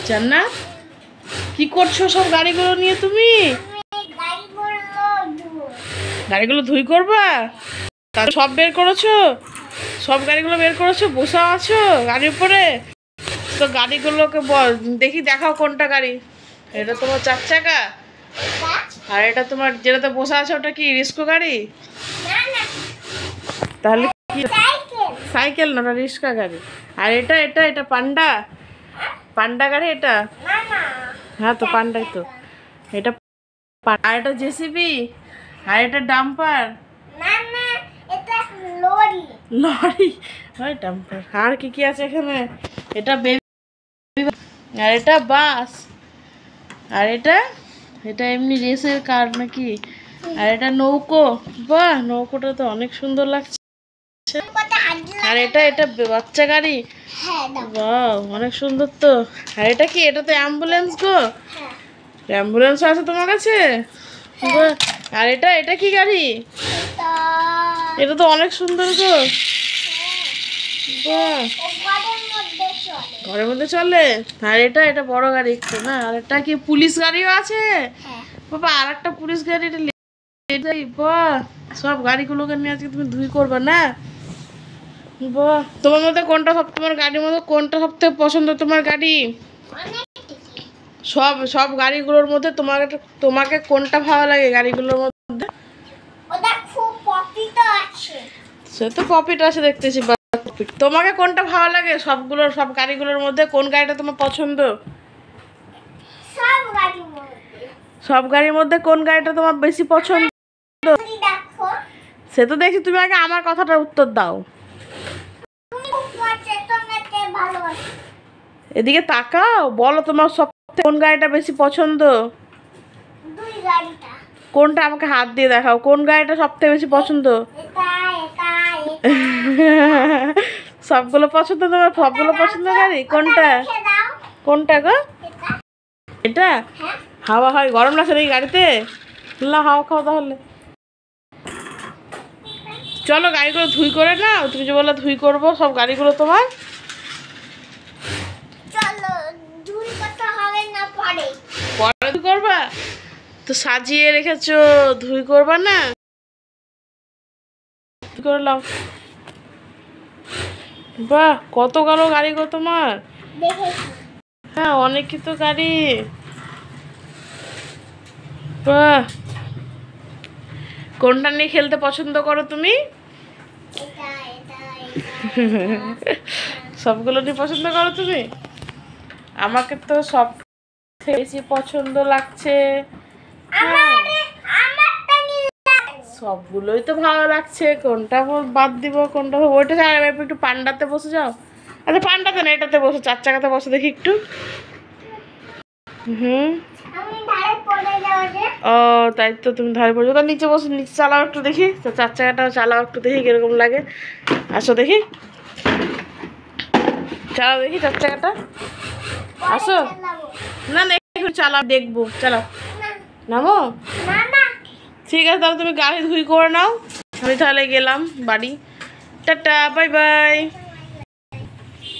জান্নাত কি করছো সব গাড়িগুলো নিয়ে তুমি? গাড়িগুলো ধুই করবা? সব বের করেছো? সব গাড়িগুলো বের করেছো? বসা আছো গাড়ির উপরে? তো গাড়িগুলোকে বল দেখি, দেখাও কোনটা গাড়ি। এটা তোমার 4 চাকা, আর এটা তোমার যেটাতে বসে আছে ওটা কি রিস্কো গাড়ি? তাহলে কি? সাইকেল না, ওটা রিস্কা গাড়ি। আর এটা এটা এটা পান্ডা, পান্ডা গাড়ি এটা। হ্যাঁ তো পান্ডাই তো এটা। আর এটা জেসিবি, আর এটা ডাম্পার। লরি, ওই ডাম্পার। আর কি কি আছে এখানে? এটা বেবি, আর এটা বাস, আর এটা এটা এমনি রেসের কার নাকি। আর এটা নৌকো। বাহ, নৌকোটা তো অনেক সুন্দর লাগছে। আর এটা এটা বাচ্চা গাড়ি। বাহ, অনেক সুন্দর তো। আর এটা কি? এটা তো অ্যাম্বুলেন্স গো। অ্যাম্বুলেন্স আছে তোমার কাছে? আর এটা এটা কি গাড়ি? এটা তো অনেক সুন্দর গো। বাহ, ঘরের মধ্যে চলে। আর এটা এটা বড় গাড়ি একটু না। আর এটা কি পুলিশ গাড়িও আছে? বাবা, আর একটা পুলিশ গাড়ি। এটাই বাহ, সব গাড়িগুলোকে নিয়ে আজকে তুমি ধুই করবে না? বাহ, তোমার মধ্যে কোনটা সব, তোমার গাড়ির মধ্যে কোনটা সব থেকে পছন্দ তোমার গাড়ি? সব সব গাড়িগুলোর মধ্যে তোমাকে তোমাকে কোনটা ভালো লাগে গাড়িগুলোর মধ্যে? সে তো প্রফিট আছে দেখতেছি। তোমাকে কোনটা ভালো লাগে সবগুলোর, সব গাড়িগুলোর মধ্যে কোন গাড়িটা তোমার পছন্দ? সব গাড়ির মধ্যে কোন গাড়িটা তোমার বেশি পছন্দ? সে তো দেখছি, তুমি আগে আমার কথাটার উত্তর দাও। এদিকে তাকাও, বলো তোমার সব কোন গাড়িটা বেশি পছন্দ? কোনটা? আমাকে হাত দিয়ে দেখাও, কোন গাড়িটা সব থেকে বেশি পছন্দ? সবগুলো পছন্দ তোমার? সবগুলো পছন্দ গাড়ি কোনটা? কোনটা গো? এটা হাওয়া হয়, গরম লাগছে নাকি গাড়িতে? না, হাওয়া খাও তাহলে। চলো গাড়িগুলো ধুই করে নাও। তুমি যে বললে ধুই করবো সব গাড়িগুলো তোমার। পরে ধুই করবা তো? সাজিয়ে রেখেছো, ধুই করবা না? করলাম। বাহ, কত কালো গাড়ি গো তোমার। হ্যাঁ, অনেকই তো গাড়ি। বাহ, কোনটা নিয়ে খেলতে পছন্দ করো তুমি? সবগুলো নিয়ে পছন্দ করো তুমি? আমাকে তো সব বেশি পছন্দ লাগছে। সবগুলোই তো ভালো লাগছে, কোনটা বাদ দিব কোনটা? ওইটা একটু পান্ডাতে বসে যাও। আচ্ছা, পান্ডাতে না, এটাতে বসো, 4 চাকাতে বসে দেখি একটু। ও তাই তো, তুমি ধারে পড়ছো। তার নিচে বসে, নিচে চালাও একটু দেখি। তো 4 চাকাটাও চালাও একটু দেখি কিরকম লাগে। আসো দেখি, চালাও দেখি 4 চাকাটা। আসো। না না, একটু চালাও দেখবো, চালাও। নামো। ঠিক আছে, তাহলে তুমি গাড়ি ধুই করে নাও। আমি তাহলে গেলাম বাড়ি। Tata, bye bye.